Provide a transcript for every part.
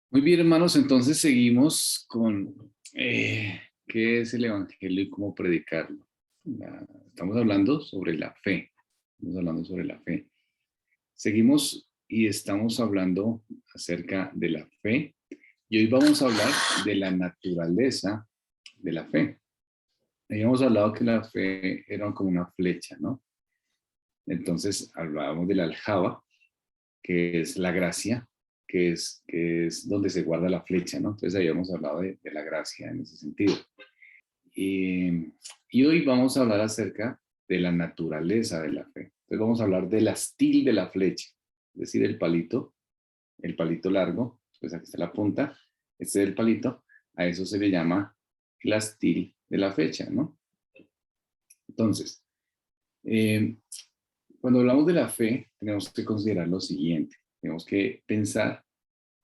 Muy bien, hermanos, entonces seguimos con qué es el Evangelio y cómo predicarlo. Estamos hablando sobre la fe. Estamos hablando sobre la fe. Seguimos y estamos hablando acerca de la fe. Y hoy vamos a hablar de la naturaleza de la fe. Habíamos hablado que la fe era como una flecha, ¿no? Entonces hablábamos de la aljaba, que es la gracia, que es donde se guarda la flecha, ¿no? Entonces habíamos hablado de la gracia en ese sentido. Y hoy vamos a hablar acerca de la naturaleza de la fe. Entonces vamos a hablar del astil de la flecha, es decir, el palito largo, pues aquí está la punta, este es el palito, a eso se le llama el astil de la flecha, ¿no? Entonces, eh, cuando hablamos de la fe, tenemos que considerar lo siguiente, tenemos que pensar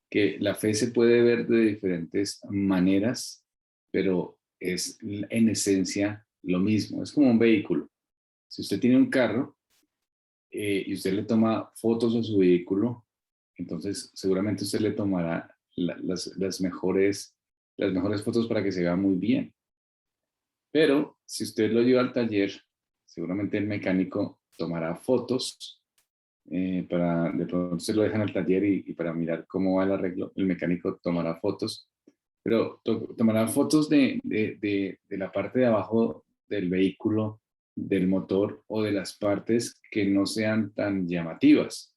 que la fe se puede ver de diferentes maneras, pero es en esencia lo mismo. Es como un vehículo. Si usted tiene un carro y usted le toma fotos a su vehículo, entonces seguramente usted le tomará las mejores fotos para que se vea muy bien. Pero si usted lo lleva al taller, seguramente el mecánico tomará fotos de pronto se lo dejan al taller y para mirar cómo va el arreglo, el mecánico tomará fotos, pero tomará fotos de la parte de abajo del vehículo, del motor o de las partes que no sean tan llamativas.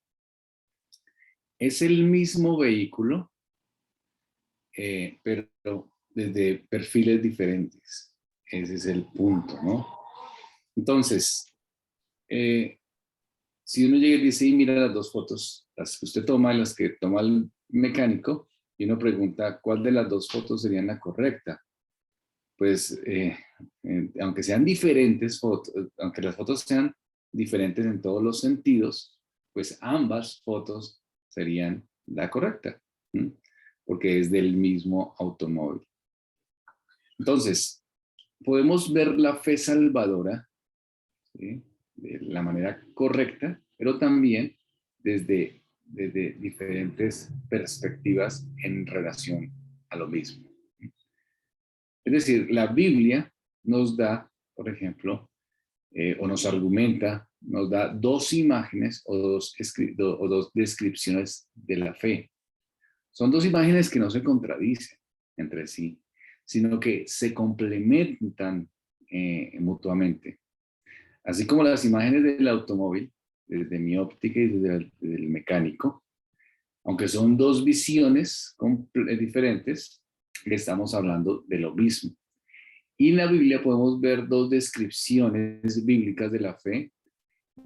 Es el mismo vehículo, pero desde perfiles diferentes. Ese es el punto, ¿no? Entonces, eh, si uno llega y dice, y mira las dos fotos, las que usted toma y las que toma el mecánico, y uno pregunta cuál de las dos fotos sería la correcta, pues aunque sean diferentes fotos, aunque las fotos sean diferentes en todos los sentidos, pues ambas fotos serían la correcta, ¿sí? Porque es del mismo automóvil. Entonces, podemos ver la fe salvadora, ¿sí?, de la manera correcta, pero también desde diferentes perspectivas en relación a lo mismo. Es decir, la Biblia nos da, por ejemplo, o nos argumenta, nos da dos imágenes o dos descripciones de la fe. Son dos imágenes que no se contradicen entre sí, sino que se complementan mutuamente. Así como las imágenes del automóvil, desde mi óptica y desde el mecánico, aunque son dos visiones diferentes, estamos hablando de lo mismo. Y en la Biblia podemos ver dos descripciones bíblicas de la fe,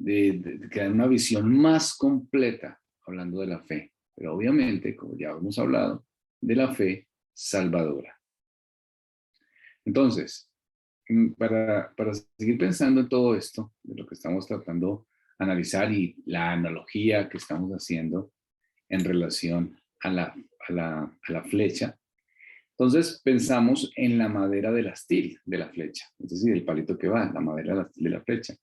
que dan una visión más completa hablando de la fe. Pero obviamente, como ya hemos hablado, de la fe salvadora. Entonces, para seguir pensando en todo esto, de lo que estamos tratando de analizar y la analogía que estamos haciendo en relación a la flecha, entonces pensamos en la madera del astil de la flecha, es decir, el palito que va, la madera del astil de la flecha.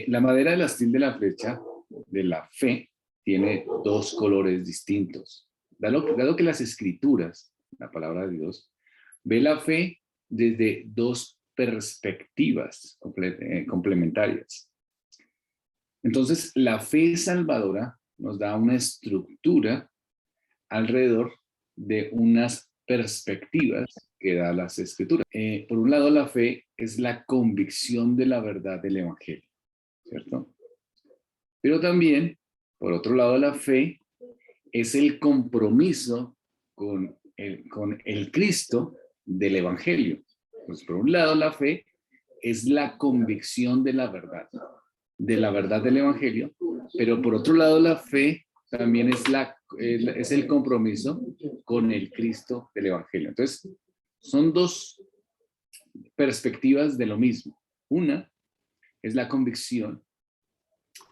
La madera del astil de la flecha, de la fe, tiene dos colores distintos. Dado que las escrituras, la palabra de Dios, ve la fe desde dos perspectivas complementarias. Entonces, la fe salvadora nos da una estructura alrededor de unas perspectivas que da las escrituras. Por un lado, la fe es la convicción de la verdad del Evangelio, ¿cierto? Pero también, por otro lado, la fe es el compromiso con el Cristo del Evangelio. Pues por un lado, la fe es la convicción de la verdad del Evangelio, pero por otro lado, la fe también es el compromiso con el Cristo del Evangelio. Entonces, son dos perspectivas de lo mismo. Una es la convicción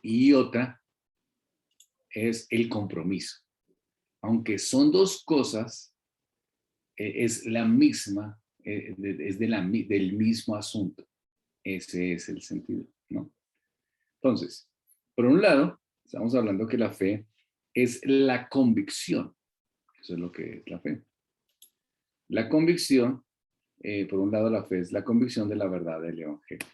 y otra es el compromiso. Aunque son dos cosas, es la misma, del mismo asunto. Ese es el sentido, ¿no? Entonces, por un lado, estamos hablando que la fe es la convicción. Eso es lo que es la fe. La convicción, por un lado, la fe es la convicción de la verdad del Evangelio.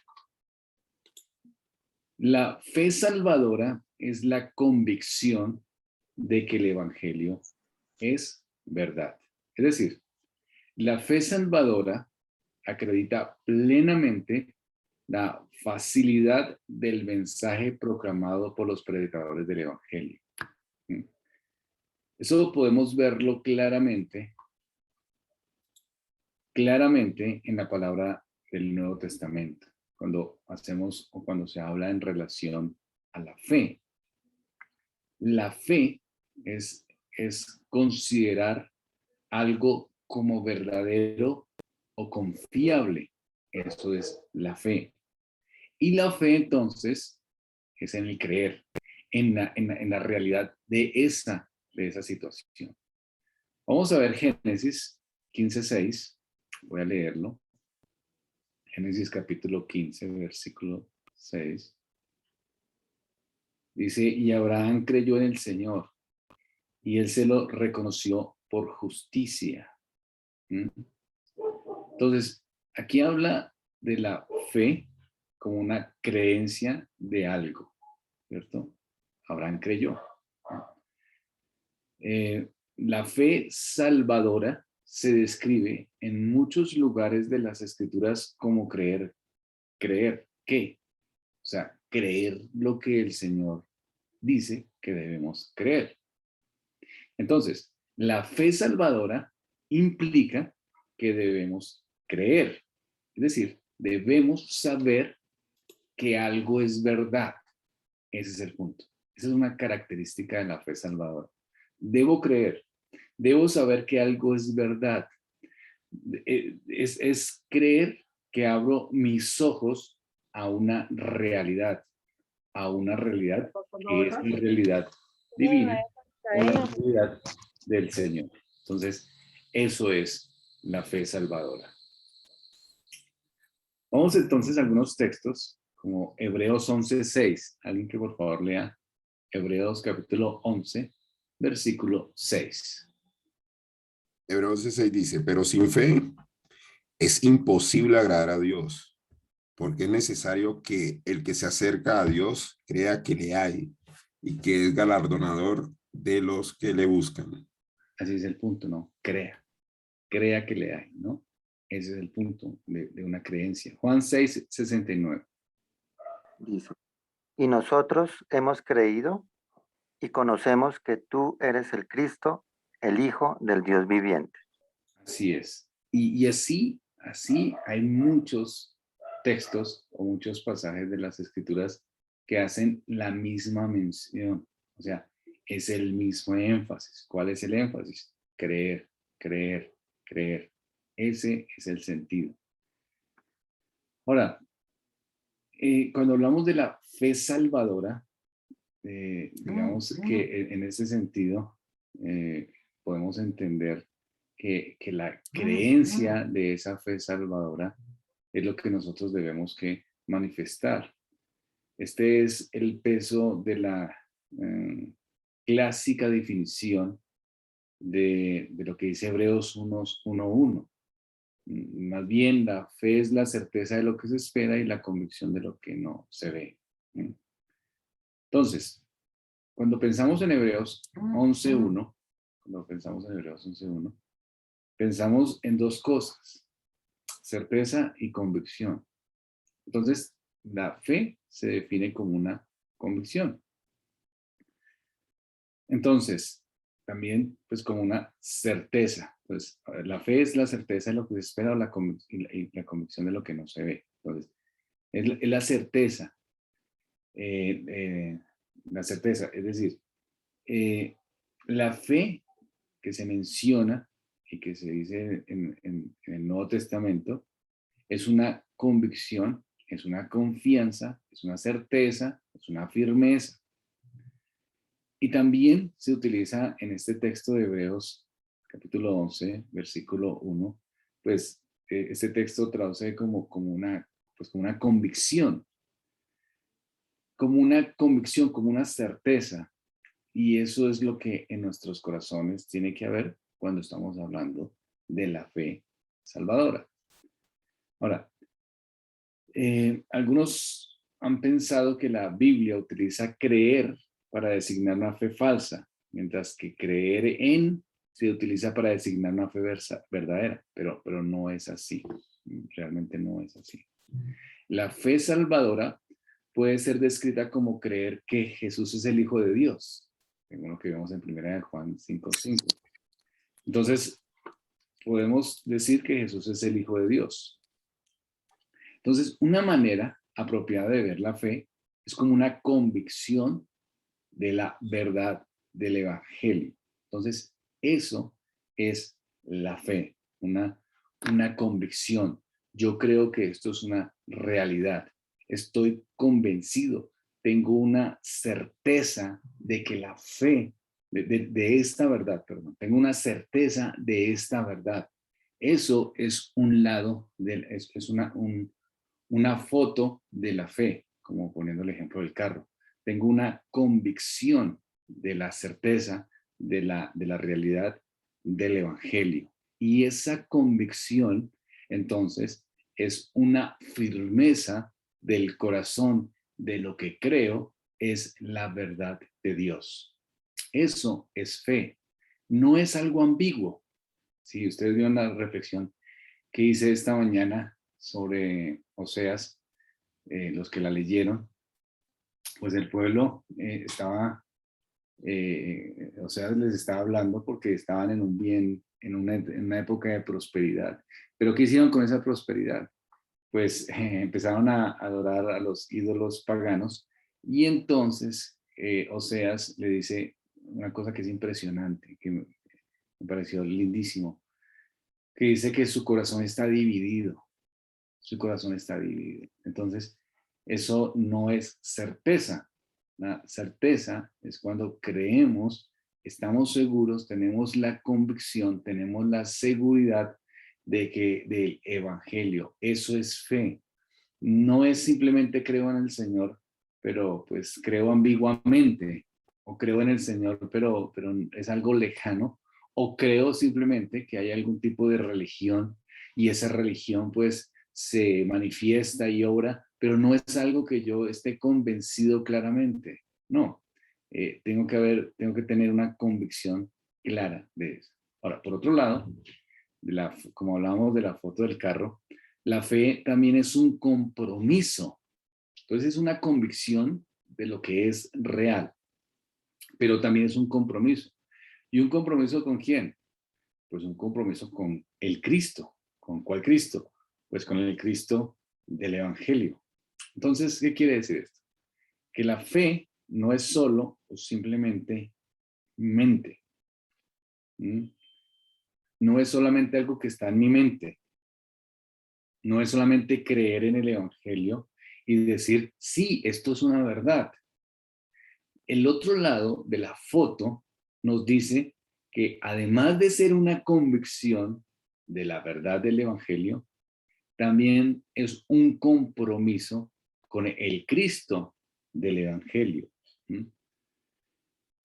La fe salvadora es la convicción de que el Evangelio es verdad. Es decir, la fe salvadora acredita plenamente la facilidad del mensaje proclamado por los predicadores del Evangelio. Eso podemos verlo claramente en la palabra del Nuevo Testamento, cuando hacemos o cuando se habla en relación a la fe. La fe es considerar algo como verdadero o confiable. Eso es la fe. Y la fe entonces es en el creer, en la realidad de esa situación. Vamos a ver Génesis 15:6. Voy a leerlo. Génesis capítulo 15, versículo 6. Dice, y Abraham creyó en el Señor, y él se lo reconoció por justicia. Entonces, aquí habla de la fe como una creencia de algo, ¿cierto? Abraham creyó. La fe salvadora se describe en muchos lugares de las escrituras como creer. ¿Creer qué? O sea, creer lo que el Señor dice que debemos creer. Entonces, la fe salvadora implica que debemos creer. Es decir, debemos saber que algo es verdad. Ese es el punto. Esa es una característica de la fe salvadora. Debo creer. Debo saber que algo es verdad. Es creer que abro mis ojos a una realidad que es la realidad divina o la realidad del Señor. Entonces, eso es la fe salvadora. Vamos entonces a algunos textos, como Hebreos 11:6. Alguien que por favor lea Hebreos capítulo 11, versículo 6. Hebreos 11:6 dice, pero sin fe es imposible agradar a Dios, porque es necesario que el que se acerca a Dios crea que le hay y que es galardonador de los que le buscan. Así es el punto, ¿no? Crea que le hay, ¿no? Ese es el punto de una creencia. Juan 6:69. Dice, y nosotros hemos creído y conocemos que tú eres el Cristo, el Hijo del Dios viviente. Así es. Y así hay muchos textos o muchos pasajes de las Escrituras que hacen la misma mención. O sea, es el mismo énfasis. ¿Cuál es el énfasis? Creer, creer, creer. Ese es el sentido. Ahora, cuando hablamos de la fe salvadora, digamos que en ese sentido podemos entender que la creencia de esa fe salvadora es lo que nosotros debemos que manifestar. Este es el peso de la clásica definición de lo que dice Hebreos 1:1. Más bien, la fe es la certeza de lo que se espera y la convicción de lo que no se ve. Entonces, cuando pensamos en Hebreos 11:1, pensamos en dos cosas, certeza y convicción. Entonces, la fe se define como una convicción. Entonces, también pues como una certeza. Pues la fe es la certeza de lo que se espera y la convicción de lo que no se ve. Entonces, es la certeza. La certeza, es decir, la fe que se menciona y que se dice en el Nuevo Testamento es una convicción, es una confianza, es una certeza, es una firmeza. Y también se utiliza en este texto de Hebreos, capítulo 11, versículo 1, pues este texto traduce como una convicción, como una certeza Y eso es lo que en nuestros corazones tiene que haber cuando estamos hablando de la fe salvadora. Ahora, algunos han pensado que la Biblia utiliza creer para designar una fe falsa, mientras que creer en se utiliza para designar una fe verdadera, pero no es así. Realmente no es así. La fe salvadora puede ser descrita como creer que Jesús es el Hijo de Dios, según lo que vemos en 1 Juan 5:5. Entonces, podemos decir que Jesús es el Hijo de Dios. Entonces, una manera apropiada de ver la fe es como una convicción de la verdad del Evangelio. Entonces, eso es la fe, una convicción. Yo creo que esto es una realidad. Estoy convencido, tengo una certeza de que la fe, de esta verdad, perdón, tengo una certeza de esta verdad. Eso es un lado, es una foto de la fe, como poniendo el ejemplo del carro. Tengo una convicción de la certeza de la realidad del Evangelio. Y esa convicción, entonces, es una firmeza del corazón de lo que creo es la verdad de Dios. Eso es fe. No es algo ambiguo. Si ustedes vieron la reflexión que hice esta mañana sobre Oseas, los que la leyeron, pues el pueblo Oseas les estaba hablando porque estaban en un bien, en una época de prosperidad. Pero ¿qué hicieron con esa prosperidad? Pues empezaron a adorar a los ídolos paganos y entonces Oseas le dice una cosa que es impresionante, que me pareció lindísimo, que dice que su corazón está dividido. Su corazón está dividido. Entonces, eso no es certeza. La certeza es cuando creemos, estamos seguros, tenemos la convicción, tenemos la seguridad de que del evangelio. Eso es fe. No es simplemente creo en el Señor, pero pues creo ambiguamente, o creo en el Señor, pero es algo lejano, o creo simplemente que hay algún tipo de religión y esa religión pues se manifiesta y obra, pero no es algo que yo esté convencido claramente. No, tengo que tener una convicción clara de eso. Ahora, por otro lado, como hablábamos de la foto del carro, la fe también es un compromiso. Entonces es una convicción de lo que es real, pero también es un compromiso. ¿Y un compromiso con quién? Pues un compromiso con el Cristo. ¿Con cuál Cristo? Pues con el Cristo del Evangelio. Entonces, ¿qué quiere decir esto? Que la fe no es solo o simplemente mente. No es solamente algo que está en mi mente. No es solamente creer en el Evangelio y decir, sí, esto es una verdad. El otro lado de la foto nos dice que además de ser una convicción de la verdad del Evangelio, también es un compromiso con el Cristo del Evangelio.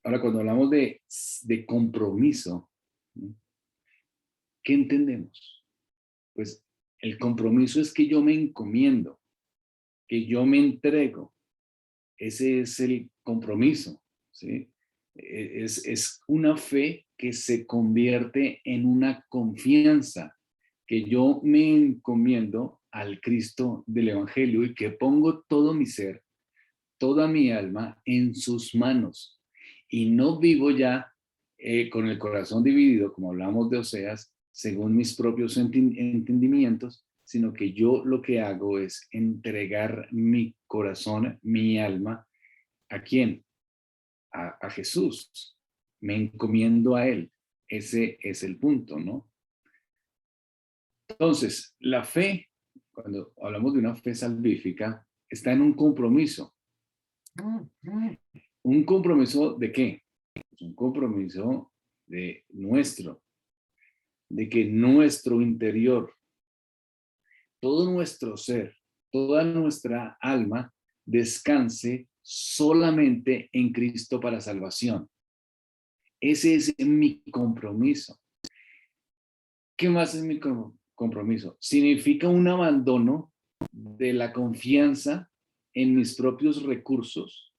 Ahora, cuando hablamos de compromiso, ¿qué entendemos? Pues el compromiso es que yo me encomiendo, que yo me entrego. Ese es el compromiso, ¿sí? Es una fe que se convierte en una confianza, que yo me encomiendo al Cristo del Evangelio y que pongo todo mi ser, toda mi alma en sus manos. Y no vivo ya con el corazón dividido, como hablamos de Oseas, según mis propios entendimientos, sino que yo lo que hago es entregar mi corazón, mi alma, ¿a quién? A Jesús. Me encomiendo a Él. Ese es el punto, ¿no? Entonces, la fe, cuando hablamos de una fe salvífica, está en un compromiso. ¿Un compromiso de qué? Pues un compromiso de que nuestro interior, todo nuestro ser, toda nuestra alma descanse solamente en Cristo para salvación. Ese es mi compromiso. ¿Qué más es mi compromiso? Significa un abandono de la confianza en mis propios recursos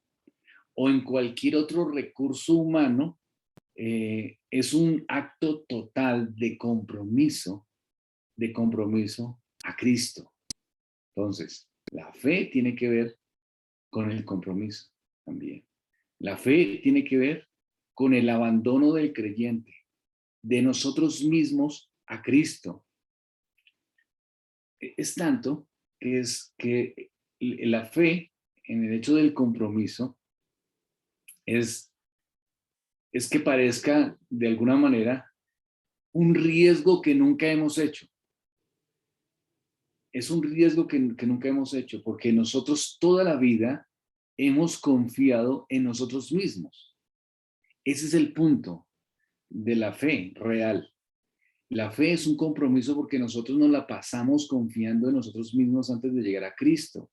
o en cualquier otro recurso humano. Es un acto total de compromiso a Cristo. Entonces, la fe tiene que ver con el compromiso también. La fe tiene que ver con el abandono del creyente, de nosotros mismos a Cristo. Es tanto que es que la fe en el hecho del compromiso es que parezca de alguna manera un riesgo que nunca hemos hecho. Es un riesgo que nunca hemos hecho porque nosotros toda la vida hemos confiado en nosotros mismos. Ese es el punto de la fe real. La fe es un compromiso porque nosotros nos la pasamos confiando en nosotros mismos antes de llegar a Cristo.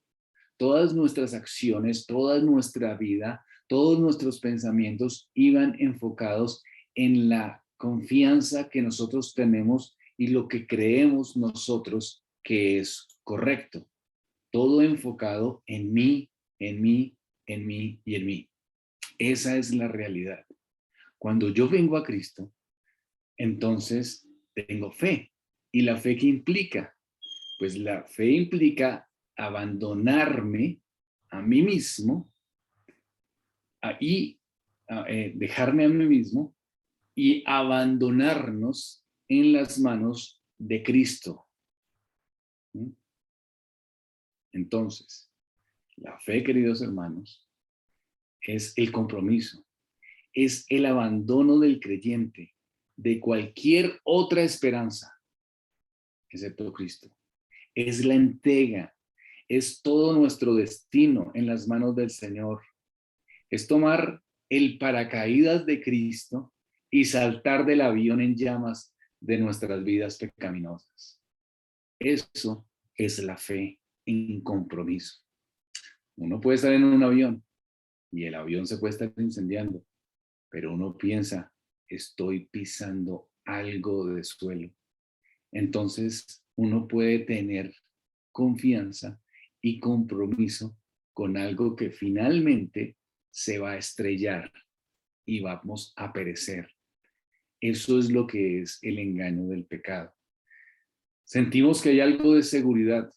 Todas nuestras acciones, toda nuestra vida, todos nuestros pensamientos iban enfocados en la confianza que nosotros tenemos y lo que creemos nosotros que es correcto. Todo enfocado en mí, en mí, en mí y en mí. Esa es la realidad. Cuando yo vengo a Cristo, entonces tengo fe. ¿Y la fe qué implica? Pues la fe implica abandonarme a mí mismo y dejarme a mí mismo y abandonarnos en las manos de Cristo. ¿Mm? Entonces, la fe, queridos hermanos, es el compromiso, es el abandono del creyente de cualquier otra esperanza, excepto Cristo. Es la entrega, es todo nuestro destino en las manos del Señor. Es tomar el paracaídas de Cristo y saltar del avión en llamas de nuestras vidas pecaminosas. Eso es la fe en compromiso. Uno puede estar en un avión y el avión se puede estar incendiando, pero uno piensa, estoy pisando algo de suelo. Entonces uno puede tener confianza y compromiso con algo que finalmente se va a estrellar y vamos a perecer. Eso es lo que es el engaño del pecado. Sentimos que hay algo de seguridad,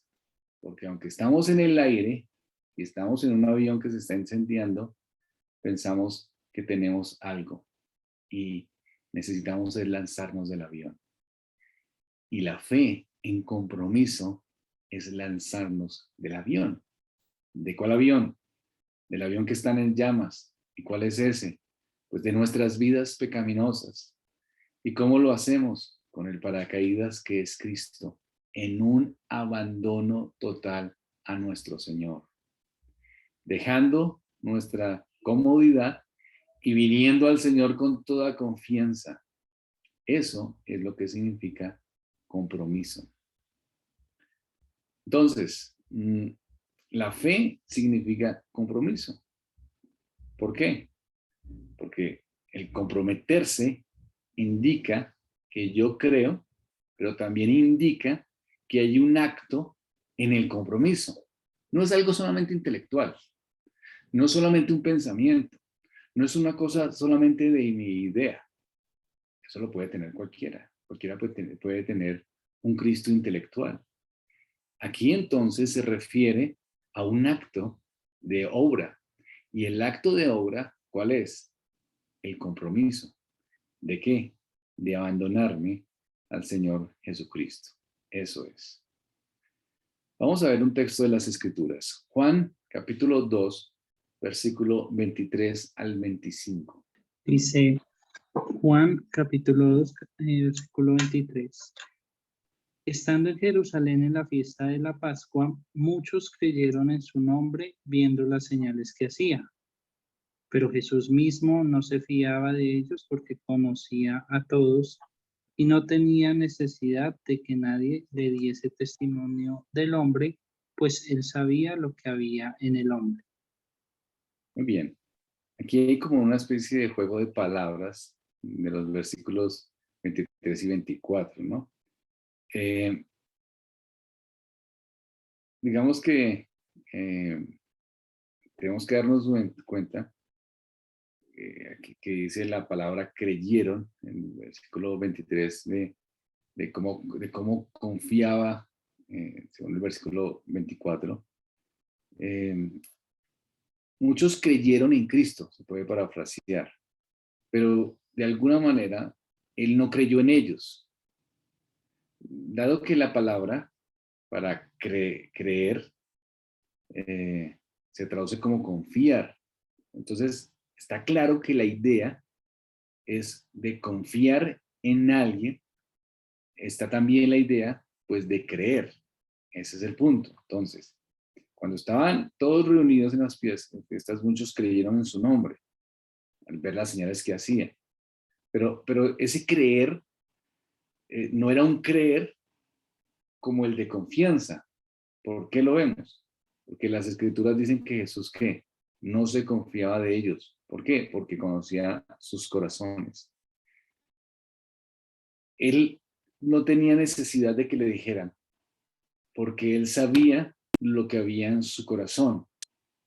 porque aunque estamos en el aire y estamos en un avión que se está incendiando, pensamos que tenemos algo y necesitamos lanzarnos del avión. Y la fe en compromiso es lanzarnos del avión. ¿De cuál avión? Del avión que están en llamas. ¿Y cuál es ese? Pues de nuestras vidas pecaminosas. ¿Y cómo lo hacemos? Con el paracaídas que es Cristo, en un abandono total a nuestro Señor. Dejando nuestra comodidad y viniendo al Señor con toda confianza. Eso es lo que significa compromiso. Entonces, la fe significa compromiso. ¿Por qué? Porque el comprometerse indica que yo creo, pero también indica que hay un acto en el compromiso. No es algo solamente intelectual, no es solamente un pensamiento, no es una cosa solamente de mi idea. Eso lo puede tener cualquiera. Cualquiera puede tener un Cristo intelectual. Aquí entonces se refiere a un acto de obra. ¿Y el acto de obra cuál es? El compromiso. ¿De qué? De abandonarme al Señor Jesucristo. Eso es. Vamos a ver un texto de las Escrituras. Juan, capítulo 2, versículo 23 al 25. Dice Juan capítulo 2, versículo 23. Estando en Jerusalén en la fiesta de la Pascua, muchos creyeron en su nombre viendo las señales que hacía. Pero Jesús mismo no se fiaba de ellos porque conocía a todos y no tenía necesidad de que nadie le diese testimonio del hombre, pues él sabía lo que había en el hombre. Muy bien. Aquí hay como una especie de juego de palabras de los versículos 23 y 24, ¿no? Digamos que tenemos que darnos cuenta que dice la palabra creyeron en el versículo 23 de cómo confiaba, según el versículo 24. Muchos creyeron en Cristo, se puede parafrasear, pero de alguna manera él no creyó en ellos. Dado que la palabra para creer se traduce como confiar, entonces está claro que la idea es de confiar en alguien. Está también la idea, pues, de creer. Ese es el punto. Entonces, cuando estaban todos reunidos en las fiestas, muchos creyeron en su nombre, al ver las señales que hacía. Pero ese creer no era un creer como el de confianza. ¿Por qué lo vemos? Porque las escrituras dicen que Jesús, ¿qué? No se confiaba de ellos. ¿Por qué? Porque conocía sus corazones. Él no tenía necesidad de que le dijeran, porque él sabía lo que había en su corazón.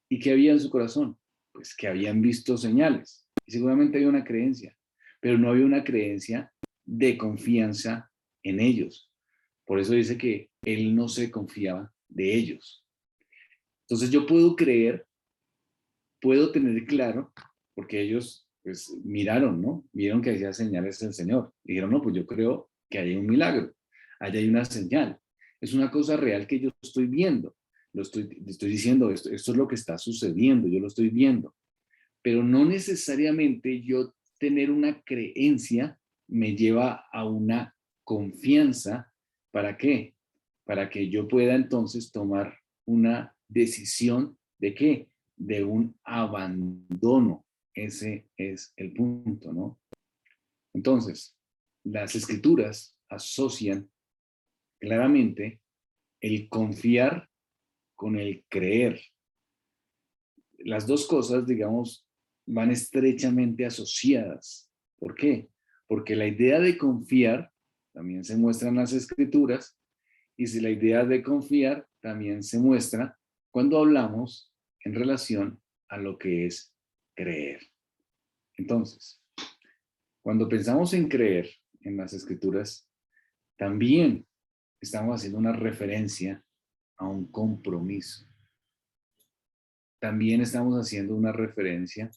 ¿Y qué había en su corazón? Pues que habían visto señales. Y seguramente había una creencia, pero no había una creencia de confianza en ellos. Por eso dice que él no se confiaba de ellos. Entonces yo puedo creer, puedo tener claro, porque ellos pues miraron, ¿no? Vieron que hacía señales el Señor. Dijeron, no, pues yo creo que hay un milagro, allá hay una señal. Es una cosa real que yo estoy viendo. Estoy diciendo, esto es lo que está sucediendo, yo lo estoy viendo. Pero no necesariamente yo tener una creencia me lleva a una confianza. ¿Para qué? Para que yo pueda entonces tomar una decisión de qué? De un abandono. Ese es el punto, ¿no? Entonces, las escrituras asocian claramente el confiar con el creer. Las dos cosas, digamos, van estrechamente asociadas. ¿Por qué? Porque la idea de confiar también se muestra en las escrituras, y si la idea de confiar también se muestra cuando hablamos en relación a lo que es creer. Entonces, cuando pensamos en creer en las escrituras, también estamos haciendo una referencia a un compromiso. También estamos haciendo una referencia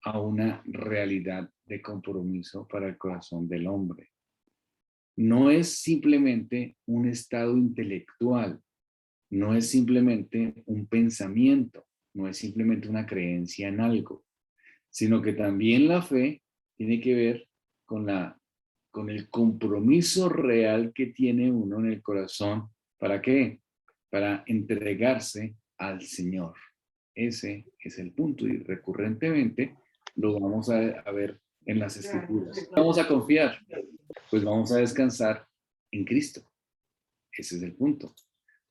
a una realidad de compromiso para el corazón del hombre. No es simplemente un estado intelectual, no es simplemente un pensamiento, no es simplemente una creencia en algo, sino que también la fe tiene que ver con el compromiso real que tiene uno en el corazón. ¿Para qué? Para entregarse al Señor. Ese es el punto, y recurrentemente lo vamos a ver en las escrituras. Vamos a confiar, pues vamos a descansar en Cristo. Ese es el punto.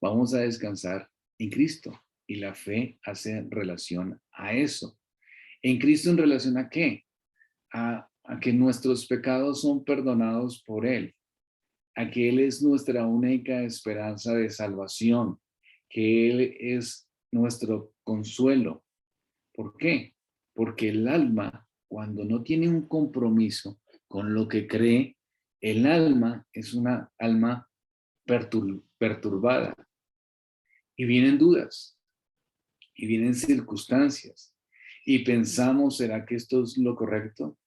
Vamos a descansar en Cristo, y la fe hace relación a eso. ¿En Cristo en relación a qué? A que nuestros pecados son perdonados por Él, a que Él es nuestra única esperanza de salvación, que Él es nuestro consuelo. ¿Por qué? Porque el alma, cuando no tiene un compromiso con lo que cree, el alma es una alma perturbada, y vienen dudas, y vienen circunstancias, y pensamos, ¿será que esto es lo correcto?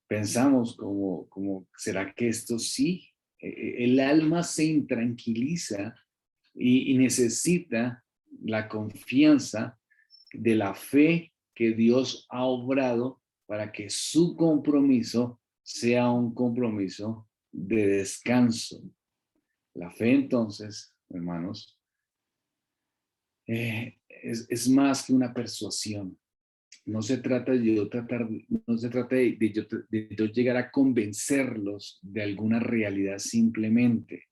Pensamos como ¿será que esto sí? El alma se intranquiliza y necesita la confianza de la fe que Dios ha obrado para que su compromiso sea un compromiso de descanso. La fe, entonces, hermanos, es más que una persuasión. No se trata de yo llegar a convencerlos de alguna realidad simplemente.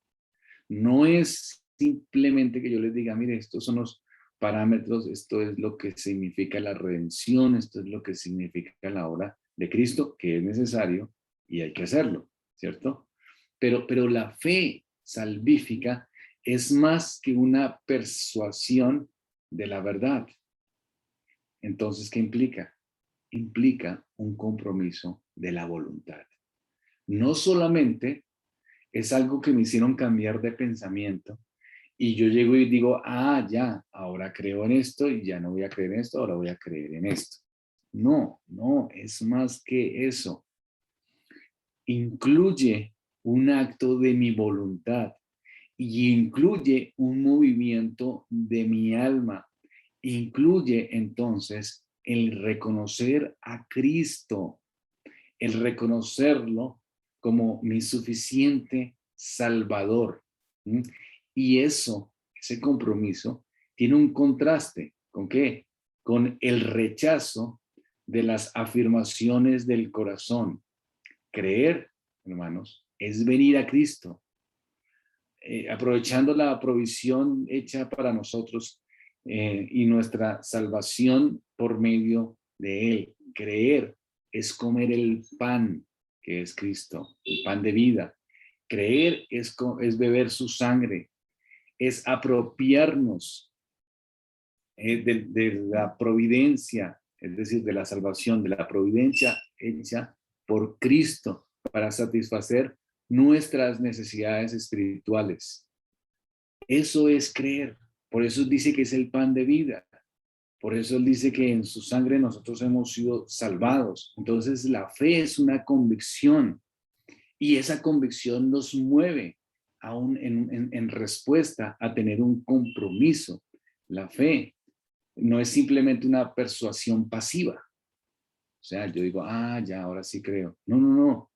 No es simplemente que yo les diga, mire, estos son los parámetros, esto es lo que significa la redención, esto es lo que significa la obra de Cristo, que es necesario, y hay que hacerlo, ¿cierto? Pero la fe salvífica es más que una persuasión de la verdad. Entonces, ¿qué implica? Implica un compromiso de la voluntad. No solamente es algo que me hicieron cambiar de pensamiento y yo llego y digo, ah, ya, ahora creo en esto y ya no voy a creer en esto, ahora voy a creer en esto. No, no, es más que eso. Incluye un acto de mi voluntad y incluye un movimiento de mi alma. Incluye entonces el reconocer a Cristo, el reconocerlo como mi suficiente Salvador. ¿Mm? Y eso, ese compromiso, tiene un contraste. ¿Con qué? Con el rechazo de las afirmaciones del corazón. Creer, hermanos, es venir a Cristo. Aprovechando la provisión hecha para nosotros y nuestra salvación por medio de Él. Creer es comer el pan que es Cristo, el pan de vida. Creer es beber su sangre, es apropiarnos de la providencia, es decir, de la salvación, de la providencia hecha por Cristo para satisfacer nuestras necesidades espirituales. Eso es creer. Por eso dice que es el pan de vida. Por eso él dice que en su sangre nosotros hemos sido salvados. Entonces la fe es una convicción y esa convicción nos mueve aún en respuesta a tener un compromiso. La fe no es simplemente una persuasión pasiva. O sea, yo digo, ah, ya, ahora sí creo. No, no, no.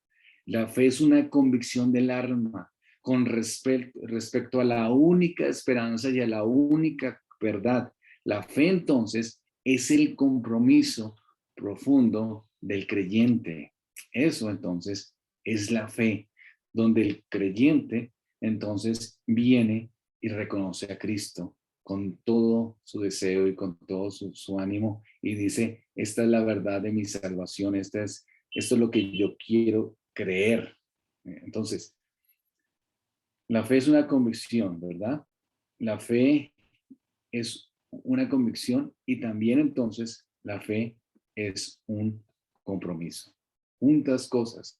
La fe es una convicción del alma con respecto a la única esperanza y a la única verdad. La fe entonces es el compromiso profundo del creyente. Eso entonces es la fe, donde el creyente entonces viene y reconoce a Cristo con todo su deseo y con todo su ánimo y dice, esta es la verdad de mi salvación, esto es lo que yo quiero creer. Entonces, la fe es una convicción, ¿verdad? La fe es una convicción y también entonces la fe es un compromiso. Juntas cosas.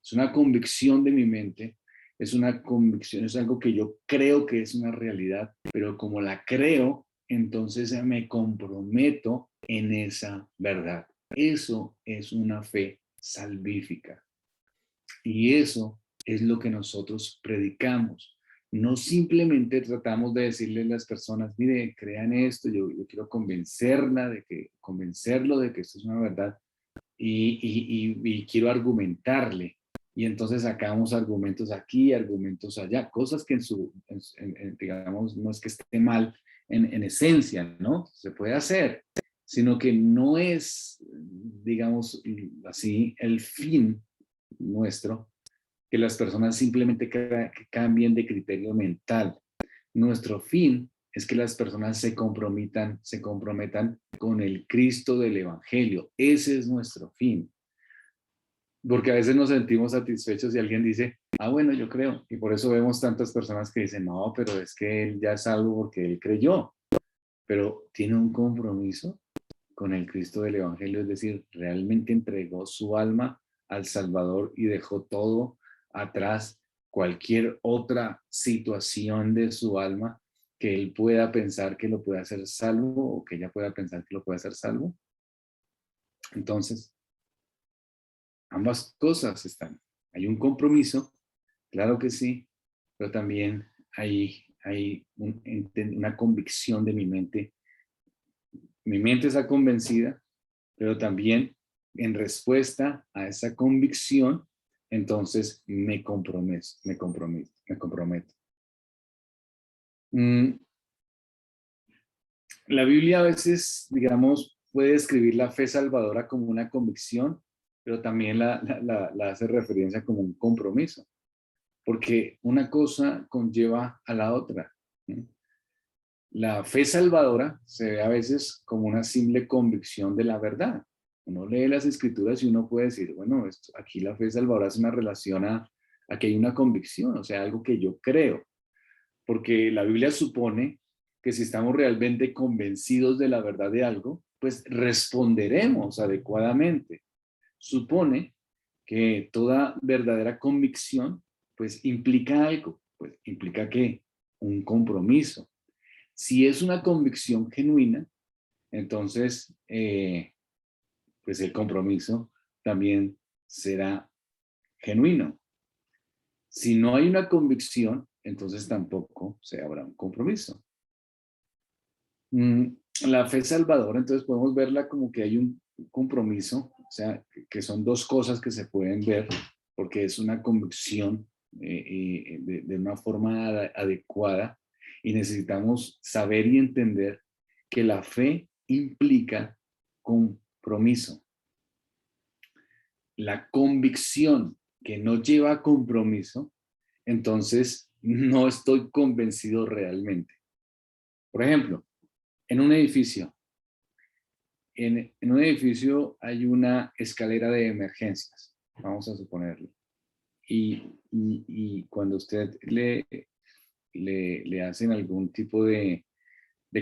Es una convicción de mi mente, es una convicción, es algo que yo creo que es una realidad, pero como la creo, entonces me comprometo en esa verdad. Eso es una fe salvífica. Y eso es lo que nosotros predicamos. No simplemente tratamos de decirle a las personas, mire, crean esto, yo quiero convencerlo de que esto es una verdad y quiero argumentarle. Y entonces sacamos argumentos aquí, argumentos allá, cosas que digamos, no es que esté mal en esencia, ¿no? Se puede hacer, sino que no es, digamos así, el fin nuestro, que las personas simplemente que cambien de criterio mental. Nuestro fin es que las personas se comprometan con el Cristo del Evangelio. Ese es nuestro fin. Porque a veces nos sentimos satisfechos y alguien dice, ah, bueno, yo creo. Y por eso vemos tantas personas que dicen, no, pero es que él ya es salvo porque él creyó. Pero tiene un compromiso con el Cristo del Evangelio, es decir, realmente entregó su alma al Salvador y dejó todo atrás, cualquier otra situación de su alma que él pueda pensar que lo puede hacer salvo o que ella pueda pensar que lo puede hacer salvo. Entonces, ambas cosas están. Hay un compromiso, claro que sí, pero también hay una convicción de mi mente. Mi mente está convencida, pero también en respuesta a esa convicción, entonces me comprometo. La Biblia a veces, digamos, puede describir la fe salvadora como una convicción, pero también la hace referencia como un compromiso, porque una cosa conlleva a la otra. La fe salvadora se ve a veces como una simple convicción de la verdad. Uno lee las escrituras y uno puede decir, bueno, aquí la fe salvadora es una relación a que hay una convicción, o sea, algo que yo creo. Porque la Biblia supone que si estamos realmente convencidos de la verdad de algo, pues responderemos adecuadamente. Supone que toda verdadera convicción, pues implica algo, pues implica que un compromiso. Si es una convicción genuina, entonces, pues el compromiso también será genuino. Si no hay una convicción, entonces tampoco se habrá un compromiso. La fe salvadora, entonces podemos verla como que hay un compromiso, o sea, que son dos cosas que se pueden ver, porque es una convicción de una forma adecuada, y necesitamos saber y entender que la fe implica compromiso. La convicción que no lleva a compromiso, entonces no estoy convencido realmente. Por ejemplo, en un edificio, en un edificio hay una escalera de emergencias, vamos a suponerlo. Y cuando usted le hacen algún tipo de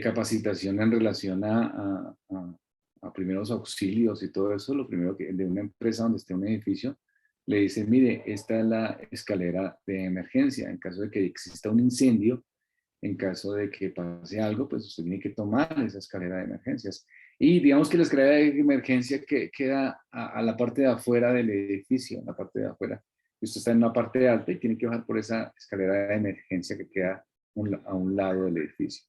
capacitación en relación a primeros auxilios y todo eso, lo primero que de una empresa donde esté un edificio, le dicen, mire, esta es la escalera de emergencia. En caso de que exista un incendio, en caso de que pase algo, pues usted tiene que tomar esa escalera de emergencias. Y digamos que la escalera de emergencia queda a la parte de afuera del edificio, en la parte de afuera. Y usted está en una parte alta y tiene que bajar por esa escalera de emergencia que queda a un lado del edificio.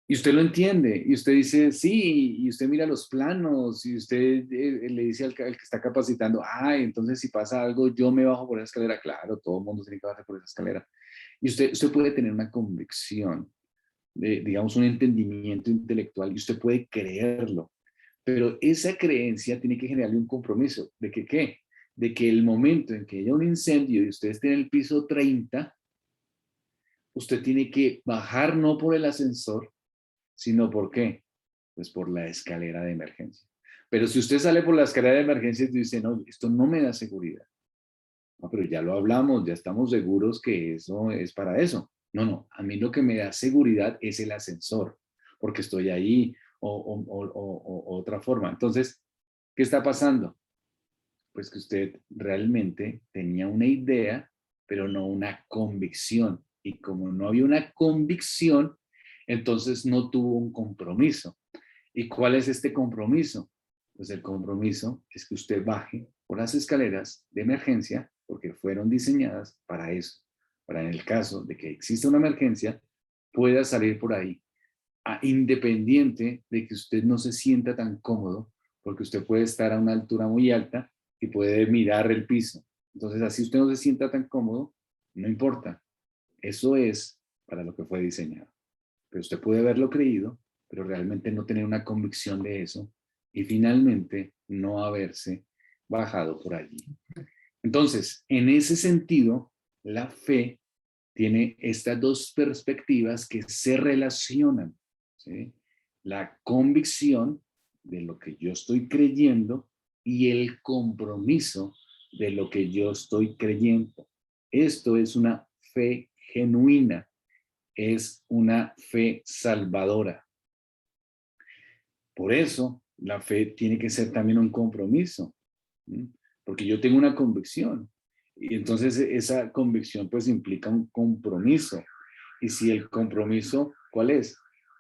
Y usted lo entiende, y usted dice, sí, y usted mira los planos, y usted le dice al que está capacitando, entonces si pasa algo, yo me bajo por esa escalera. Claro, todo el mundo tiene que bajar por esa escalera. Y usted puede tener una convicción, digamos, un entendimiento intelectual, y usted puede creerlo. Pero esa creencia tiene que generarle un compromiso. ¿De que qué? De que el momento en que haya un incendio y usted esté en el piso 30, usted tiene que bajar no por el ascensor, sino ¿por qué? Pues por la escalera de emergencia. Pero si usted sale por la escalera de emergencia y dice, no, esto no me da seguridad. No, pero ya lo hablamos, ya estamos seguros que eso es para eso. No, a mí lo que me da seguridad es el ascensor, porque estoy ahí o otra forma. Entonces, ¿qué está pasando? Pues que usted realmente tenía una idea, pero no una convicción. Y como no había una convicción, entonces no tuvo un compromiso. ¿Y cuál es este compromiso? Pues el compromiso es que usted baje por las escaleras de emergencia, porque fueron diseñadas para eso, para en el caso de que exista una emergencia, pueda salir por ahí, independiente de que usted no se sienta tan cómodo, porque usted puede estar a una altura muy alta y puede mirar el piso. Entonces, así usted no se sienta tan cómodo, no importa. Eso es para lo que fue diseñado. Pero usted puede haberlo creído, pero realmente no tener una convicción de eso y finalmente no haberse bajado por allí. Entonces, en ese sentido, la fe tiene estas dos perspectivas que se relacionan, ¿sí? La convicción de lo que yo estoy creyendo y el compromiso de lo que yo estoy creyendo. Esto es una fe genuina, es una fe salvadora. Por eso, la fe tiene que ser también un compromiso, ¿sí? Porque yo tengo una convicción y entonces esa convicción pues implica un compromiso. Y si el compromiso, ¿cuál es?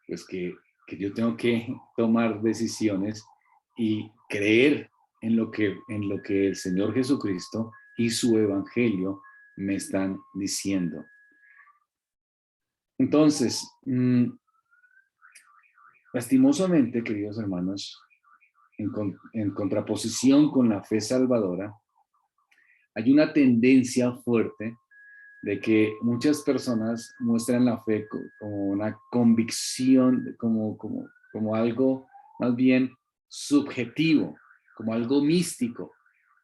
Pues que yo tengo que tomar decisiones y creer en lo que el Señor Jesucristo y su evangelio me están diciendo. Entonces, lastimosamente, queridos hermanos, en contraposición con la fe salvadora, hay una tendencia fuerte de que muchas personas muestran la fe como una convicción, como algo más bien subjetivo, como algo místico,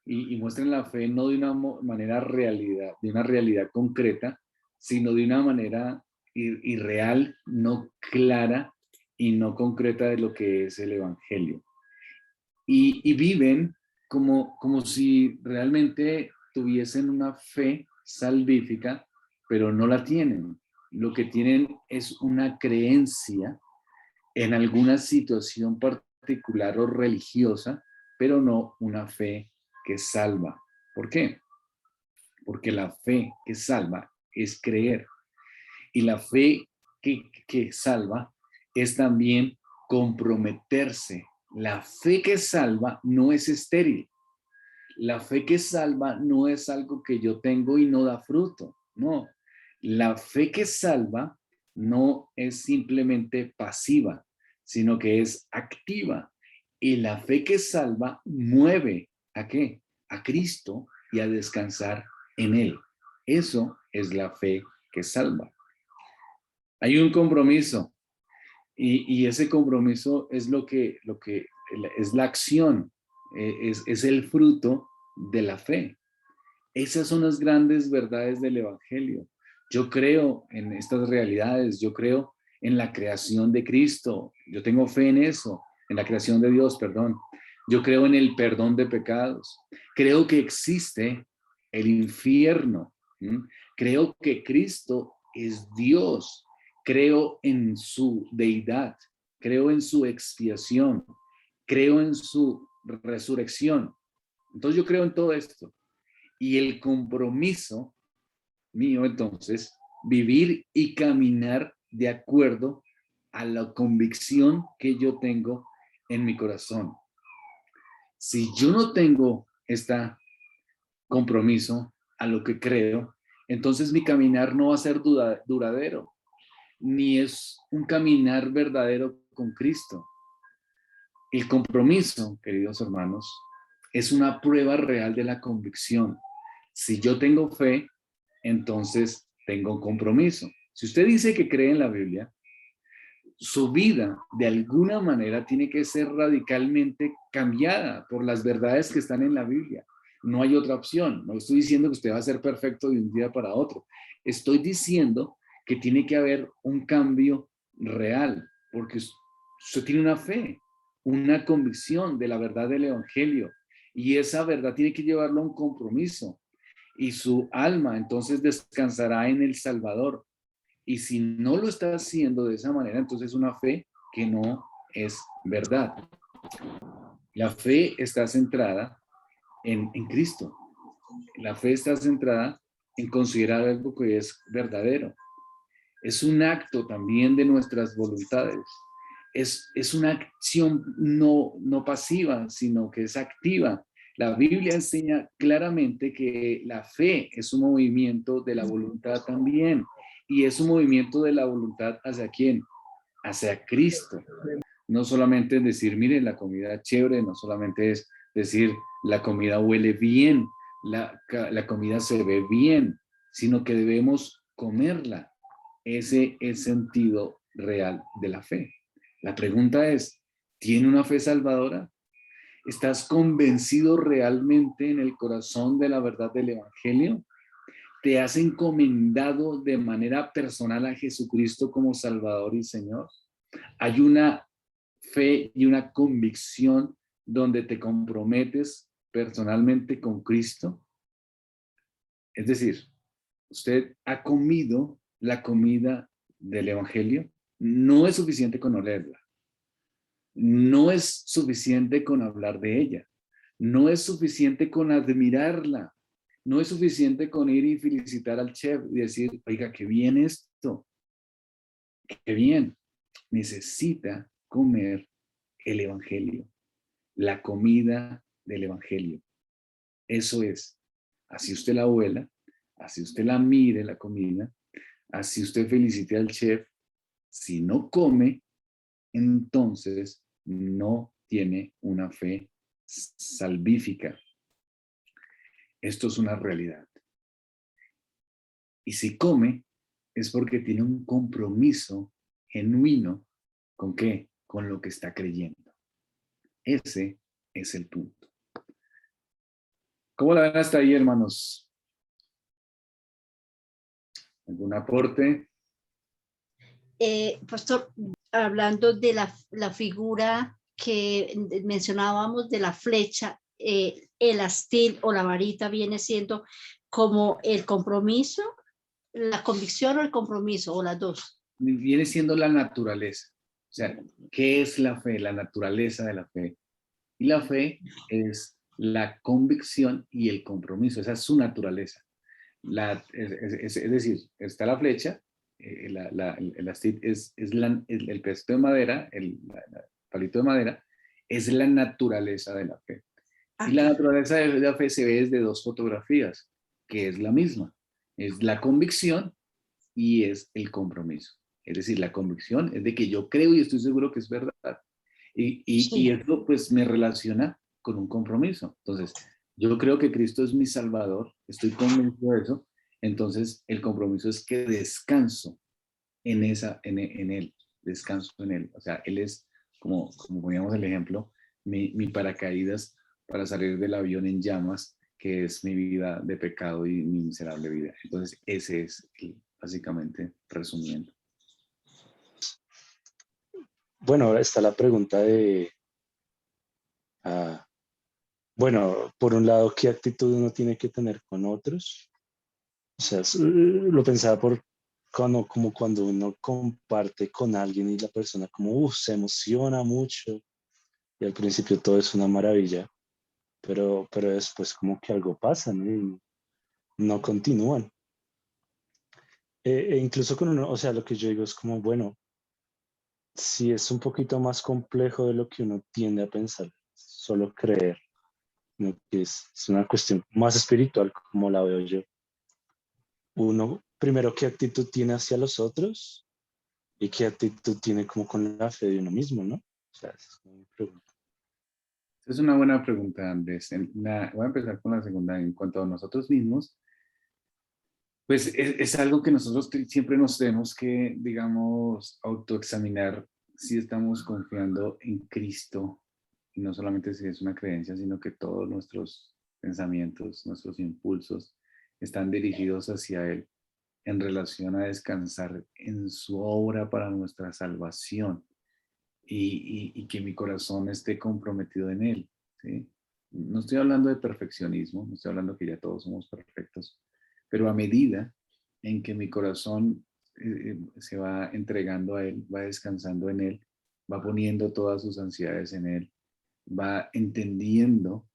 y muestran la fe no de una manera realidad, de una realidad concreta, sino de una manera irreal, no clara y no concreta de lo que es el Evangelio. y viven como si realmente tuviesen una fe salvífica, pero no la tienen. Lo que tienen es una creencia en alguna situación particular o religiosa, pero no una fe que salva. ¿Por qué? Porque la fe que salva es creer. Y la fe que salva es también comprometerse. La fe que salva no es estéril. La fe que salva no es algo que yo tengo y no da fruto. No, la fe que salva no es simplemente pasiva, sino que es activa. Y la fe que salva mueve ¿a qué? A Cristo y a descansar en Él. Eso es la fe que salva. Hay un compromiso y ese compromiso es lo que es la acción, es el fruto de la fe. Esas son las grandes verdades del Evangelio. Yo creo en estas realidades, yo creo en la creación de Cristo, yo tengo fe en eso, en la creación de Dios, perdón. Yo creo en el perdón de pecados, creo que existe el infierno, ¿sí? Creo que Cristo es Dios, creo en su deidad, creo en su expiación, creo en su resurrección. Entonces yo creo en todo esto. Y el compromiso mío, entonces, vivir y caminar de acuerdo a la convicción que yo tengo en mi corazón. Si yo no tengo este compromiso a lo que creo, entonces mi caminar no va a ser duradero, ni es un caminar verdadero con Cristo. El compromiso, queridos hermanos, es una prueba real de la convicción. Si yo tengo fe, entonces tengo compromiso. Si usted dice que cree en la Biblia, su vida de alguna manera tiene que ser radicalmente cambiada por las verdades que están en la Biblia. No hay otra opción. No estoy diciendo que usted va a ser perfecto de un día para otro. Estoy diciendo que tiene que haber un cambio real, porque usted tiene una fe, una convicción de la verdad del Evangelio, y esa verdad tiene que llevarlo a un compromiso, y su alma entonces descansará en el Salvador. Y si no lo está haciendo de esa manera, entonces es una fe que no es verdad. La fe está centrada en Cristo. La fe está centrada en considerar algo que es verdadero. Es un acto también de nuestras voluntades. Es una acción no pasiva, sino que es activa. La Biblia enseña claramente que la fe es un movimiento de la voluntad también. Y es un movimiento de la voluntad ¿hacia quién? Hacia Cristo. No solamente es decir, miren, la comida es chévere, no solamente es decir, la comida huele bien, la comida se ve bien, sino que debemos comerla. Ese es el sentido real de la fe. La pregunta es, ¿tiene una fe salvadora? ¿Estás convencido realmente en el corazón de la verdad del Evangelio? ¿Te has encomendado de manera personal a Jesucristo como Salvador y Señor? Hay una fe y una convicción donde te comprometes personalmente con Cristo. Es decir, usted ha comido la comida del Evangelio. No es suficiente con olerla. No es suficiente con hablar de ella. No es suficiente con admirarla. No es suficiente con ir y felicitar al chef y decir, oiga, qué bien esto. Qué bien. Necesita comer el Evangelio. La comida del Evangelio. Eso es. Así usted la huela, así usted la mire la comida, así usted felicite al chef. Si no come, entonces no tiene una fe salvífica. Esto es una realidad. Y si come, es porque tiene un compromiso genuino. ¿Con qué? Con lo que está creyendo. Ese es el punto. ¿Cómo la ven hasta ahí, hermanos? ¿Algún aporte? Pastor, hablando de la figura que mencionábamos de la flecha, el astil o la varita viene siendo como el compromiso, la convicción o el compromiso, o las dos. Viene siendo la naturaleza. O sea, ¿qué es la fe? La naturaleza de la fe. Y la fe es la convicción y el compromiso. Esa es su naturaleza. Es decir, está la flecha, el astit es el pedacito de madera, el palito de madera, es la naturaleza de la fe. Y la naturaleza de la fe se ve desde dos fotografías, que es la misma. Es la convicción y es el compromiso. Es decir, la convicción es de que yo creo y estoy seguro que es verdad. Y esto pues me relaciona con un compromiso. Entonces, yo creo que Cristo es mi Salvador, estoy convencido de eso. Entonces, el compromiso es que descanso en Él, descanso en Él. O sea, Él es, como poníamos el ejemplo, mi paracaídas para salir del avión en llamas, que es mi vida de pecado y mi miserable vida. Entonces, ese es básicamente resumiendo. Bueno, ahora está la pregunta de, bueno, por un lado, ¿qué actitud uno tiene que tener con otros? O sea, lo pensaba como cuando uno comparte con alguien y la persona como se emociona mucho y al principio todo es una maravilla, pero después como que algo pasa, ¿no? Y no continúan. Incluso con uno, o sea, lo que yo digo es como, bueno, si es un poquito más complejo de lo que uno tiende a pensar, solo creer, ¿no? Que es una cuestión más espiritual como la veo yo. Uno, primero, ¿qué actitud tiene hacia los otros? ¿Y qué actitud tiene como con la fe de uno mismo, no? O sea, esa es mi pregunta. Es una buena pregunta, Andrés. Voy a empezar con la segunda. En cuanto a nosotros mismos, pues es algo que nosotros siempre nos tenemos que, digamos, autoexaminar si estamos confiando en Cristo. Y no solamente si es una creencia, sino que todos nuestros pensamientos, nuestros impulsos están dirigidos hacia Él en relación a descansar en su obra para nuestra salvación y que mi corazón esté comprometido en Él, ¿sí? No estoy hablando de perfeccionismo, no estoy hablando que ya todos somos perfectos, pero a medida en que mi corazón se va entregando a Él, va descansando en Él, va poniendo todas sus ansiedades en Él, va entendiendo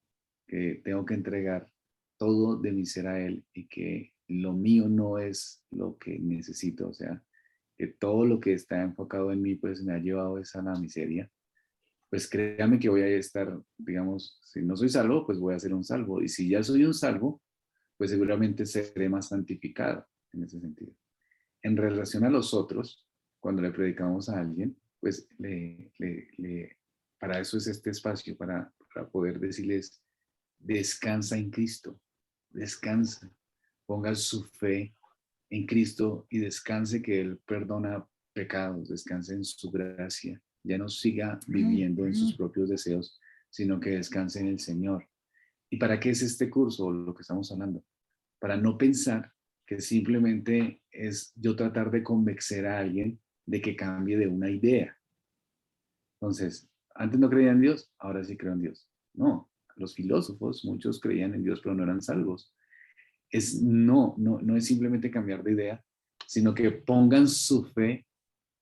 que tengo que entregar todo de mi ser a Él y que lo mío no es lo que necesito, o sea, que todo lo que está enfocado en mí pues me ha llevado a la miseria, pues créame que voy a estar, digamos, si no soy salvo, pues voy a ser un salvo. Y si ya soy un salvo, pues seguramente seré más santificado en ese sentido. En relación a los otros, cuando le predicamos a alguien, pues para eso es este espacio, para poder decirles, descansa en Cristo, descansa, ponga su fe en Cristo y descanse que Él perdona pecados, descanse en su gracia, ya no siga viviendo en sus propios deseos, sino que descanse en el Señor. ¿Y para qué es este curso, lo que estamos hablando? Para no pensar que simplemente es yo tratar de convencer a alguien de que cambie de una idea. Entonces, antes no creía en Dios, ahora sí creo en Dios. No, los filósofos, muchos creían en Dios, pero no eran salvos. No es simplemente cambiar de idea, sino que pongan su fe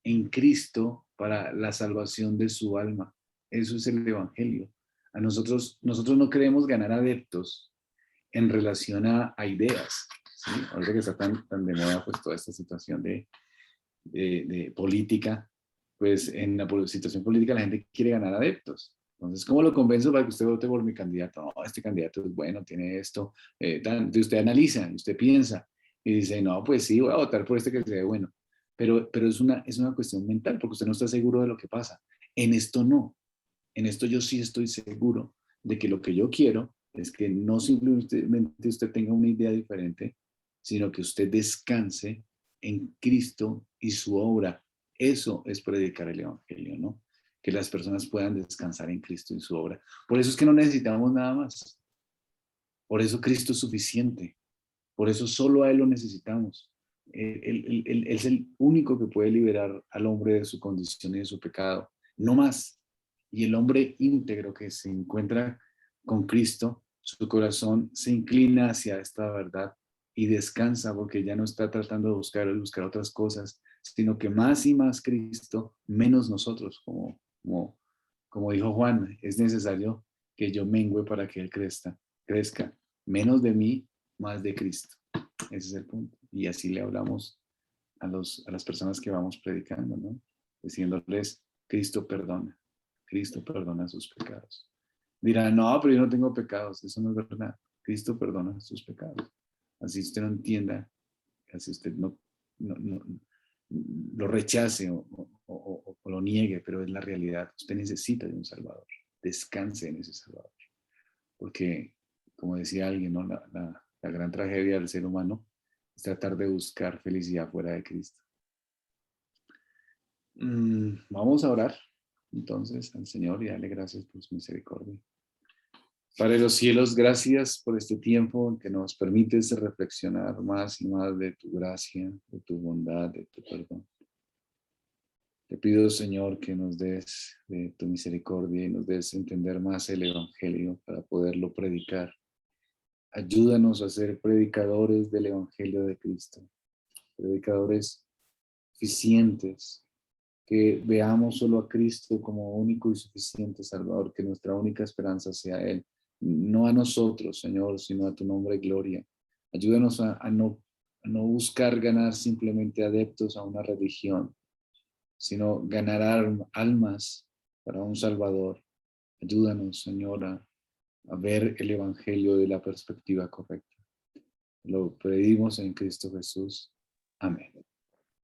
en Cristo para la salvación de su alma. Eso es el Evangelio. Nosotros no queremos ganar adeptos en relación a ideas. ¿Sí? Ahora que está tan de moda pues toda esta situación de política, pues en la situación política la gente quiere ganar adeptos. Entonces, ¿cómo lo convenzo para que usted vote por mi candidato? No, este candidato es bueno, tiene esto. Entonces usted analiza, usted piensa y dice, no, pues sí, voy a votar por este que se ve bueno. Pero es una cuestión mental porque usted no está seguro de lo que pasa. En esto no. En esto yo sí estoy seguro de que lo que yo quiero es que no simplemente usted tenga una idea diferente, sino que usted descanse en Cristo y su obra. Eso es predicar el Evangelio, ¿no? Que las personas puedan descansar en Cristo y su obra. Por eso es que no necesitamos nada más. Por eso Cristo es suficiente. Por eso solo a Él lo necesitamos. Él es el único que puede liberar al hombre de su condición y de su pecado. No más. Y el hombre íntegro que se encuentra con Cristo, su corazón se inclina hacia esta verdad y descansa porque ya no está tratando de buscar otras cosas, sino que más y más Cristo, menos nosotros, como dijo Juan, es necesario que yo mengüe para que Él crezca. Menos de mí, más de Cristo. Ese es el punto. Y así le hablamos a las personas que vamos predicando, ¿no? Diciéndoles, Cristo perdona sus pecados. Dirán, no, pero yo no tengo pecados. Eso no es verdad. Cristo perdona sus pecados. Así usted no entienda, así usted no lo rechace o lo niegue, pero es la realidad. Usted necesita de un Salvador. Descanse en ese Salvador. Porque, como decía alguien, ¿no? La gran tragedia del ser humano es tratar de buscar felicidad fuera de Cristo. Vamos a orar entonces al Señor y darle gracias por su misericordia. Padre de los cielos, gracias por este tiempo en que nos permites reflexionar más y más de tu gracia, de tu bondad, de tu perdón. Te pido, Señor, que nos des de tu misericordia y nos des entender más el Evangelio para poderlo predicar. Ayúdanos a ser predicadores del Evangelio de Cristo, predicadores eficientes, que veamos solo a Cristo como único y suficiente Salvador, que nuestra única esperanza sea Él, no a nosotros, Señor, sino a tu nombre y gloria. Ayúdanos a no buscar ganar simplemente adeptos a una religión, sino ganar almas para un Salvador. Ayúdanos, Señor, a ver el Evangelio de la perspectiva correcta. Lo pedimos en Cristo Jesús. Amén.